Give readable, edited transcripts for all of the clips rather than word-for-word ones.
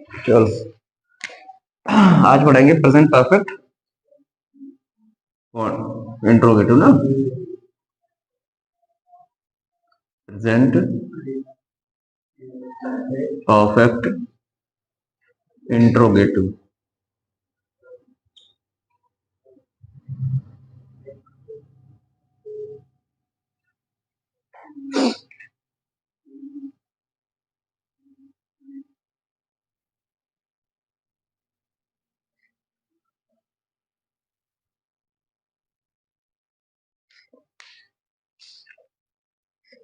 चलो आज पढ़ेंगे प्रेजेंट परफेक्ट इंट्रोगेटिव ना। Present perfect interrogative.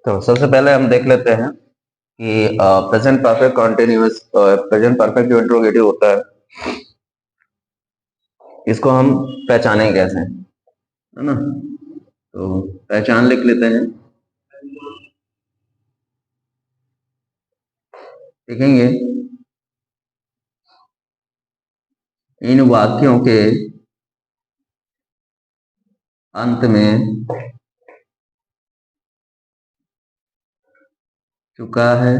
तो सबसे पहले हम देख लेते हैं कि present perfect continuous present perfect जो इंट्रोगेटिव होता है इसको हम पहचानेंगे कैसे, है ना। तो पहचान लिख लेते हैं। देखेंगे इन वाक्यों के अंत में चुका है,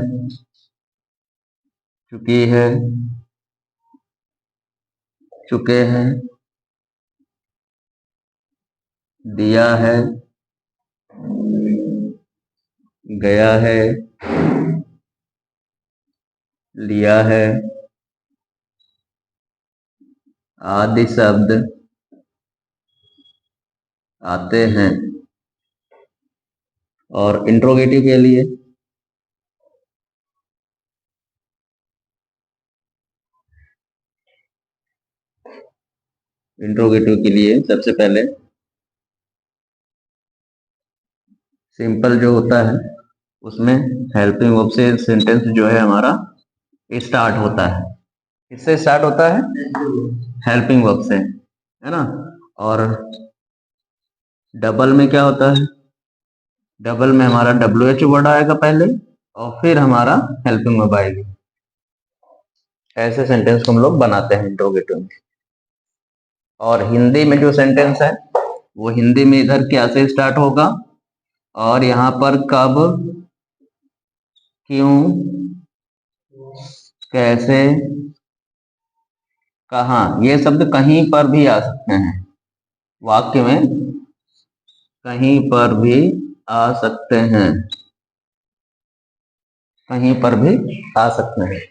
चुकी है, चुके हैं, दिया है, गया है, लिया है आदि शब्द आते हैं। और इंट्रोगेटिव के लिए सबसे पहले सिंपल जो होता है उसमें हेल्पिंग वर्ब से सेंटेंस जो है हमारा स्टार्ट होता है। किससे स्टार्ट होता है? हेल्पिंग वर्ब से, है ना। और डबल में क्या होता है? डबल में हमारा WH वर्ड आएगा पहले और फिर हमारा हेल्पिंग वर्ब आएगी। ऐसे सेंटेंस को हम लोग बनाते हैं इंट्रोगेटिव में। और हिंदी में जो सेंटेंस है वो हिंदी में इधर क्या से स्टार्ट होगा और यहाँ पर कब, क्यों, कैसे, कहाँ, ये शब्द कहीं पर भी आ सकते हैं। वाक्य में कहीं पर भी आ सकते हैं, कहीं पर भी आ सकते हैं।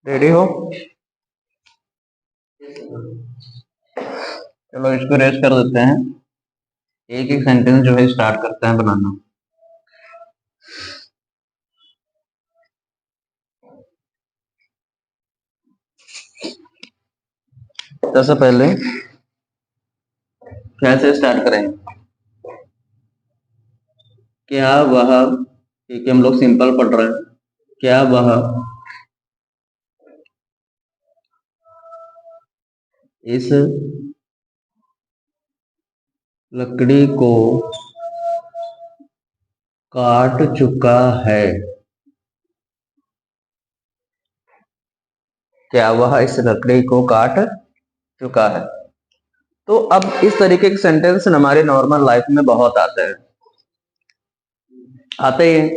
रेडी हो? चलो इसको रेस कर देते हैं। एक एक सेंटेंस जो है स्टार्ट करते हैं बनाना। सबसे पहले कैसे स्टार्ट करेंगे? क्या वह, क्योंकि हम लोग सिंपल पढ़ रहे हैं, क्या वह इस लकड़ी को काट चुका है। क्या वह इस लकड़ी को काट चुका है? तो अब इस तरीके के सेंटेंस हमारे नॉर्मल लाइफ में बहुत आते हैं, आते ही हैं।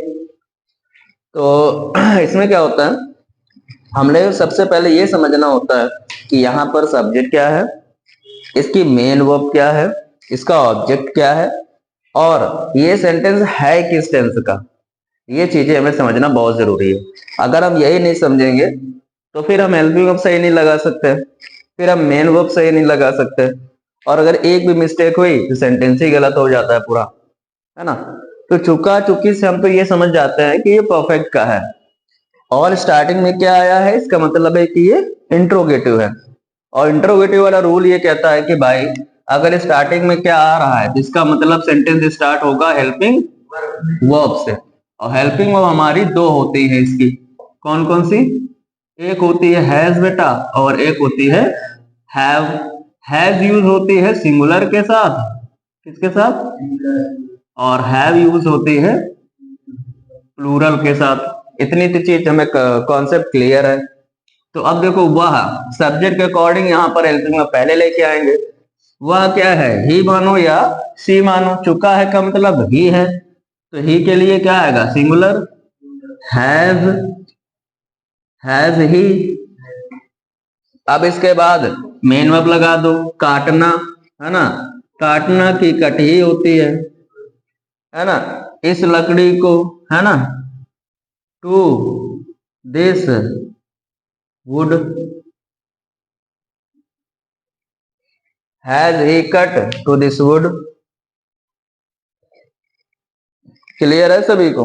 तो इसमें क्या होता है, हमने सबसे पहले ये समझना होता है कि यहाँ पर सब्जेक्ट क्या है, इसकी मेन वर्ब क्या है, इसका ऑब्जेक्ट क्या है, और ये सेंटेंस है किस टेंस का। ये चीजें हमें समझना बहुत जरूरी है। अगर हम यही नहीं समझेंगे तो फिर हम हेल्पिंग वर्ब सही नहीं लगा सकते, फिर हम मेन वर्ब सही नहीं लगा सकते, और अगर एक भी मिस्टेक हुई तो सेंटेंस ही गलत हो जाता है पूरा, है ना। तो चुका चुकी से हम तो ये समझ जाते हैं कि ये परफेक्ट का है, और स्टार्टिंग में क्या आया है इसका मतलब है कि ये इंट्रोगेटिव है। और इंट्रोगेटिव वाला रूल ये कहता है कि भाई अगर स्टार्टिंग में क्या आ रहा है तो इसका मतलब सेंटेंस स्टार्ट होगा हेल्पिंग वर्ब से। और हेल्पिंग वर्ब हमारी दो होती है इसकी, कौन कौन सी? एक होती है हैज बेटा, और एक होती है हैव। हैज यूज होती है सिंगुलर के साथ, किसके साथ? और हैव यूज होती है प्लूरल के साथ। इतनी तो चीज हमें कॉन्सेप्ट क्लियर है। तो अब देखो, वह सब्जेक्ट के अकॉर्डिंग यहाँ पर हेल्पिंग में पहले लेके आएंगे। वह क्या है, ही मानो या सी मानो। चुका है का मतलब ही है, तो ही के लिए क्या आएगा? Singular, has, has he. अब इसके बाद मेन वर्ब लगा दो, काटना, है ना। काटना की कट ही होती है ना। इस लकड़ी को, है ना, to this wood has he cut to this wood. Clear है सभी को?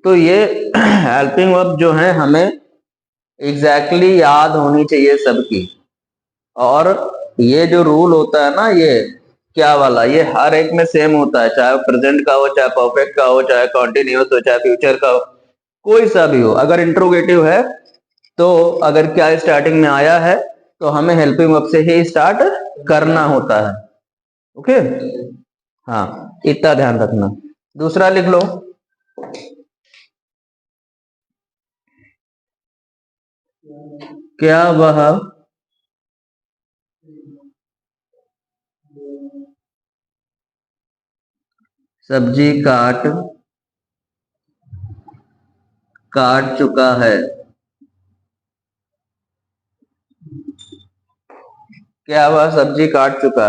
तो ये हेल्पिंग वर्ब जो है हमें एग्जैक्टली याद होनी चाहिए सबकी। और ये जो रूल होता है ना, ये क्या वाला, ये हर एक में सेम होता है, चाहे प्रेजेंट का हो, चाहे परफेक्ट का हो, चाहे कॉन्टिन्यूस हो, चाहे फ्यूचर का हो, कोई सा भी हो। अगर इंट्रोगेटिव है तो अगर क्या स्टार्टिंग में आया है तो हमें हेल्पिंग वर्ब से ही स्टार्ट करना होता है। ओके, हाँ, इतना ध्यान रखना। दूसरा लिख लो, क्या वह सब्जी काट काट चुका है? क्या वह सब्जी काट चुका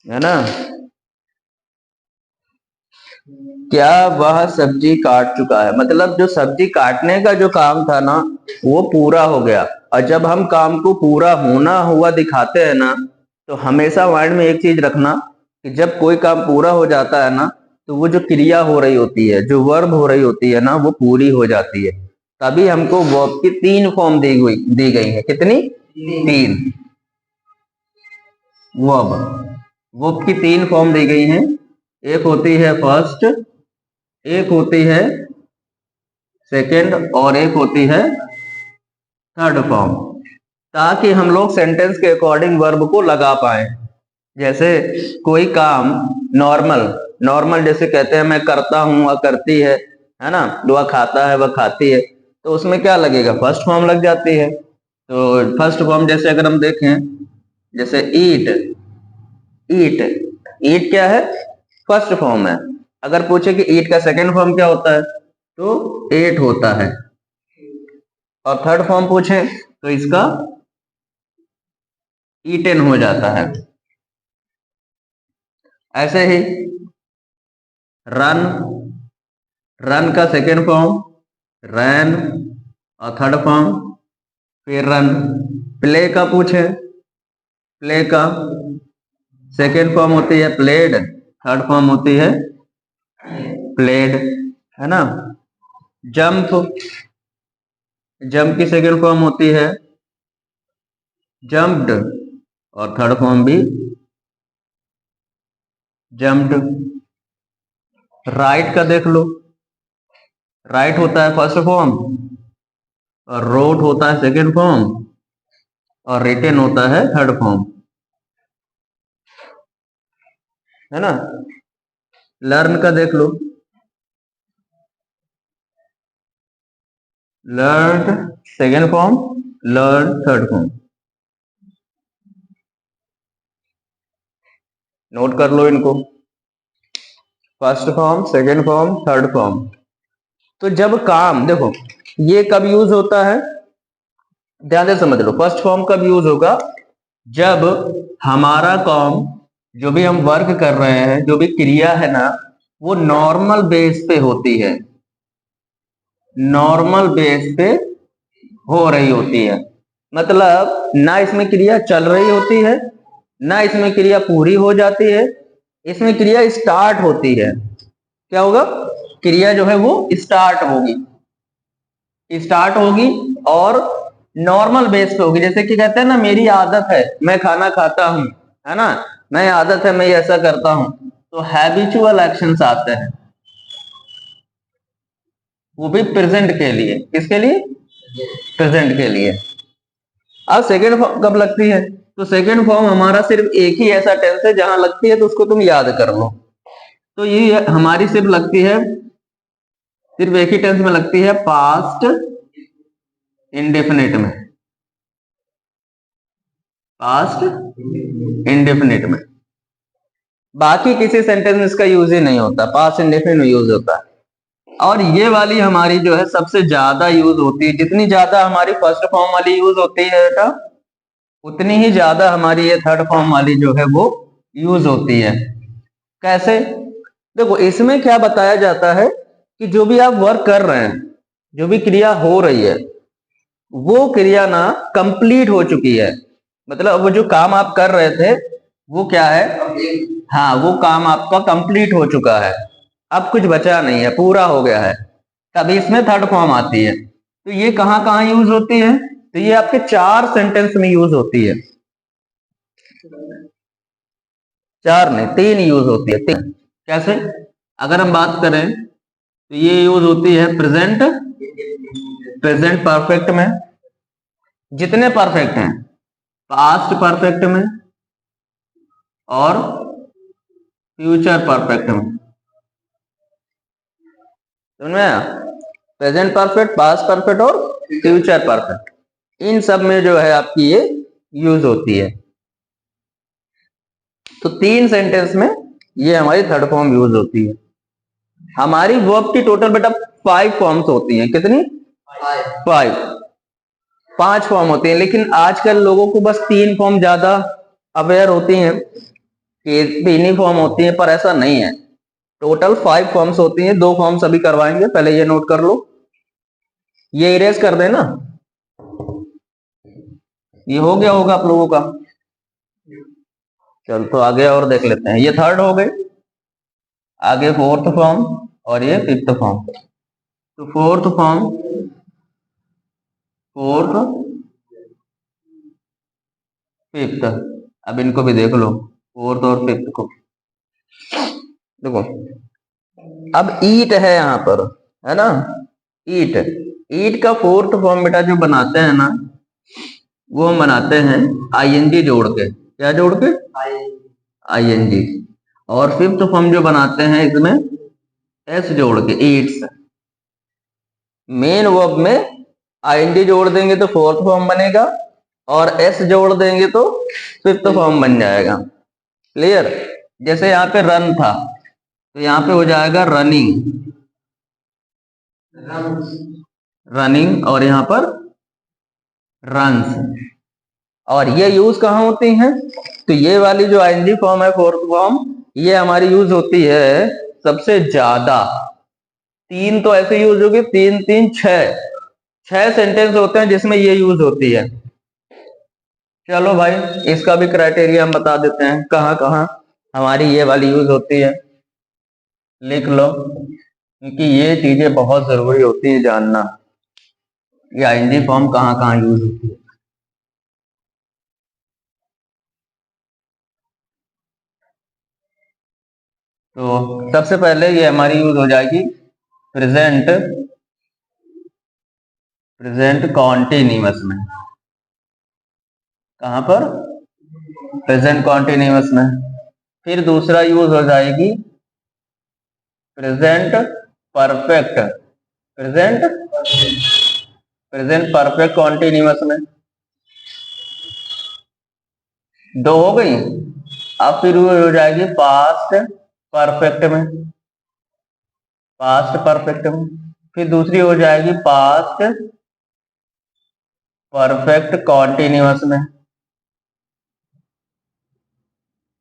है ना। क्या वह सब्जी काट चुका है मतलब जो सब्जी काटने का जो काम था ना, वो पूरा हो गया। और जब हम काम को पूरा होना हुआ दिखाते हैं ना, तो हमेशा माइंड में एक चीज रखना कि जब कोई काम पूरा हो जाता है ना, तो वो जो क्रिया हो रही होती है, जो वर्ब हो रही होती है ना, वो पूरी हो जाती है। तभी हमको वर्ब की तीन फॉर्म दी गई है। कितनी? तीन। वर्ब वर्ब की तीन फॉर्म दी गई हैं। एक होती है फर्स्ट, एक होती है सेकंड, और एक होती है थर्ड फॉर्म, ताकि हम लोग सेंटेंस के अकॉर्डिंग वर्ब को लगा पाए। जैसे कोई काम नॉर्मल नॉर्मल जैसे कहते हैं मैं करता हूं, वह करती है ना, वह खाता है, वह खाती है, तो उसमें क्या लगेगा? फर्स्ट फॉर्म लग जाती है। तो फर्स्ट फॉर्म जैसे अगर हम देखें, जैसे ईट, ईट, ईट क्या है? फर्स्ट फॉर्म है। अगर पूछे कि ईट का सेकंड फॉर्म क्या होता है, तो एट होता है। और थर्ड फॉर्म पूछे तो इसका ईटेन हो जाता है। ऐसे ही रन, रन का सेकेंड फॉर्म रैन, और थर्ड फॉर्म फिर रन। प्ले का पूछे, प्ले का सेकेंड फॉर्म होती है प्लेड, थर्ड फॉर्म होती है प्लेड, है ना। जंप, जंप की सेकेंड फॉर्म होती है जंप्ड, और थर्ड फॉर्म भी जम्प्ड। राइट का देख लो, राइट होता है फर्स्ट फॉर्म, और रोट होता है सेकेंड फॉर्म, और रिटेन होता है थर्ड फॉर्म, है ना। लर्न का देख लो, learn second form, learn third form. Note कर लो इनको, first form, second form, third form. तो जब काम देखो, ये कब यूज होता है, ध्यान से समझ लो। फर्स्ट फॉर्म कब यूज होगा, जब हमारा काम, जो भी हम वर्क कर रहे हैं, जो भी क्रिया है ना, वो नॉर्मल बेस पे होती है, नॉर्मल बेस पे हो रही होती है। मतलब ना इसमें क्रिया चल रही होती है, ना इसमें क्रिया पूरी हो जाती है, इसमें क्रिया स्टार्ट होती है। क्या होगा, क्रिया जो है वो स्टार्ट होगी, स्टार्ट होगी और नॉर्मल बेस पे होगी। जैसे कि कहते हैं ना, मेरी आदत है, मैं खाना खाता हूं, है ना, मैं आदत है, मैं ऐसा करता हूं, तो हैबिचुअल एक्शंस आते हैं, वो भी प्रेजेंट के लिए। किसके लिए, प्रेजेंट के लिए। अब सेकेंड फॉर्म कब लगती है, तो सेकेंड फॉर्म हमारा सिर्फ एक ही ऐसा टेंस है जहां लगती है, तो उसको तुम याद कर लो। तो ये हमारी सिर्फ लगती है, सिर्फ एक ही टेंस में लगती है, पास्ट इंडेफिनिट में, पास्ट इंडेफिनिट में। बाकी किसी सेंटेंस में इसका यूज ही नहीं होता, पास्ट इंडेफिनिट में यूज होता है। और ये वाली हमारी जो है सबसे ज्यादा यूज होती है। जितनी ज्यादा हमारी फर्स्ट फॉर्म वाली यूज होती है बेटा, उतनी ही ज्यादा हमारी ये थर्ड फॉर्म वाली जो है वो यूज होती है। कैसे, देखो इसमें क्या बताया जाता है कि जो भी आप वर्क कर रहे हैं, जो भी क्रिया हो रही है, वो क्रिया ना कंप्लीट हो चुकी है। मतलब वो जो काम आप कर रहे थे वो क्या है, हाँ वो काम आपका कंप्लीट हो चुका है, अब कुछ बचा नहीं है, पूरा हो गया है, तभी इसमें थर्ड फॉर्म आती है। तो ये कहां कहां यूज होती है, तो ये आपके चार सेंटेंस में यूज होती है। चार नहीं, तीन यूज होती है, तीन। कैसे, अगर हम बात करें तो ये यूज होती है प्रेजेंट, प्रेजेंट परफेक्ट में, जितने परफेक्ट हैं, पास्ट परफेक्ट में और फ्यूचर परफेक्ट में। समझ में आया, प्रेजेंट परफेक्ट, पास्ट परफेक्ट और फ्यूचर परफेक्ट, इन सब में जो है आपकी ये यूज होती है। तो तीन सेंटेंस में ये हमारी थर्ड फॉर्म यूज होती है। हमारी वर्ब की टोटल बेटा 5 फॉर्म्स होती हैं। कितनी, 5, 5 फॉर्म होती हैं, लेकिन आजकल लोगों को बस 3 फॉर्म ज्यादा अवेयर होती हैं कि 3 ही फॉर्म होती हैं, पर ऐसा नहीं है। टोटल 5 फॉर्म्स होती हैं, 2 फॉर्म्स अभी करवाएंगे, पहले ये नोट कर लो। ये इरेज कर देना, ये हो गया होगा आप लोगों का। चल तो आगे और देख लेते हैं, ये थर्ड हो गए, आगे फोर्थ फॉर्म और ये फिफ्थ फॉर्म। तो फोर्थ फॉर्म, फोर्थ, फिफ्थ, अब इनको भी देख लो, फोर्थ और फिफ्थ को। देखो अब ईट है यहाँ पर, है ना, ईट, ईट का फोर्थ फॉर्म बेटा जो बनाते हैं ना, वो हम बनाते हैं आईएनजी जोड़ के। क्या जोड़ के, आईएनजी। और फिफ्थ फॉर्म जो बनाते हैं इसमें एस जोड़ के, ईट्स। मेन वर्ब में आईएनजी जोड़ देंगे तो फोर्थ फॉर्म बनेगा, और एस जोड़ देंगे तो फिफ्थ फॉर्म बन जाएगा। क्लियर, जैसे यहाँ पे रन था तो यहाँ पे हो जाएगा रनिंग, रनिंग, और यहाँ पर रन्स। और ये यूज कहाँ होती हैं, तो ये वाली जो आईएनजी फॉर्म है, फोर्थ फॉर्म, ये हमारी यूज होती है सबसे ज्यादा। 3 तो ऐसे यूज होगी, 3 3 6, 6 सेंटेंस होते हैं जिसमें ये यूज होती है। चलो भाई, इसका भी क्राइटेरिया हम बता देते हैं, कहाँ कहाँ हमारी ये वाली यूज होती है, लिख लो, क्योंकि ये चीजें बहुत जरूरी होती है जानना, ये आईएनजी फॉर्म कहाँ कहाँ यूज होती है। तो सबसे पहले ये हमारी यूज हो जाएगी प्रेजेंट कॉन्टिन्यूअस में। कहां पर? प्रेजेंट कॉन्टिन्यूअस में। फिर दूसरा यूज हो जाएगी प्रेजेंट परफेक्ट कॉन्टिन्यूअस में। दो हो गई। अब फिर वो हो जाएगी पास्ट परफेक्ट में। फिर दूसरी हो जाएगी पास्ट परफेक्ट कॉन्टिन्यूअस में।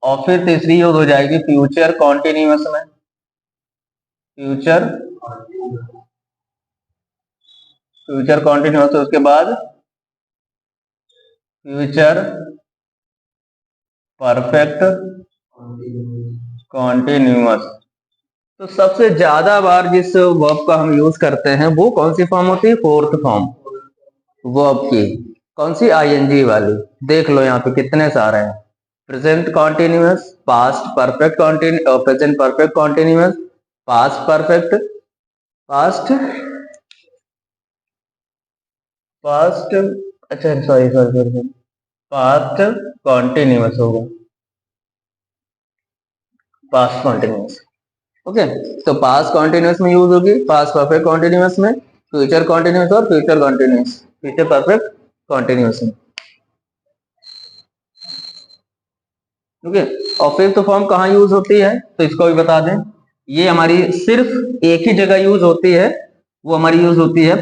और फिर तीसरी यूज हो जाएगी फ्यूचर कॉन्टिन्यूअस में। फ्यूचर कॉन्टिन्यूअस, उसके बाद फ्यूचर परफेक्ट कॉन्टिन्यूअस। तो सबसे ज्यादा बार जिस वर्ब का हम यूज करते हैं वो कौन सी फॉर्म होती है? फोर्थ फॉर्म वर्ब की। कौन सी? आईएनजी वाली। देख लो यहाँ पे कितने सारे हैं। Present continuous, past perfect continuous, present perfect continuous, past perfect, past अच्छा सॉरी पास्ट कॉन्टिन्यूअस होगा, पास्ट कॉन्टिन्यूअस। ओके, तो पास्ट कॉन्टिन्यूअस में यूज होगी, पास्ट परफेक्ट कॉन्टिन्यूअस में, फ्यूचर कॉन्टिन्यूअस और फ्यूचर परफेक्ट कॉन्टिन्यूअस में। ओके, और फिफ्थ फॉर्म कहाँ यूज होती है तो इसको भी बता दें। ये हमारी सिर्फ एक ही जगह यूज होती है, वो हमारी यूज होती है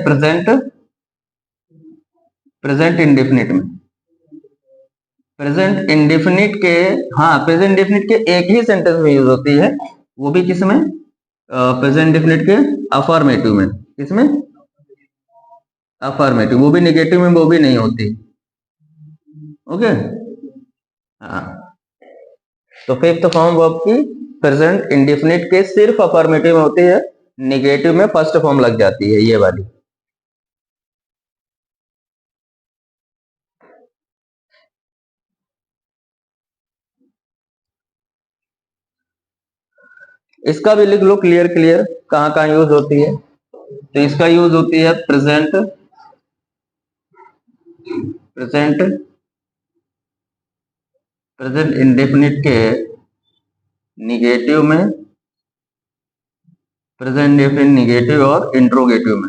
प्रेजेंट इंडेफिनिट में। प्रेजेंट इंडेफिनिट के, हाँ प्रेजेंट इंडेफिनिट के एक ही सेंटेंस में यूज होती है, वो भी किसमें? प्रेजेंट इंडेफिनिट के अफर्मेटिव में। किसमें? अफर्मेटिव। वो भी निगेटिव में वो भी नहीं होती। ओके, हाँ। तो फिफ्थ फॉर्म वर्ब की प्रेजेंट इंडेफिनिट के सिर्फ अफर्मेटिव में होती है, निगेटिव में फर्स्ट फॉर्म लग जाती है, ये वाली। इसका भी लिख लो क्लियर कहाँ कहाँ यूज होती है। तो इसका यूज होती है प्रेजेंट इंडेफिनिट के निगेटिव में, प्रेजेंट इंडेफिनिट निगेटिव और इंट्रोगेटिव में।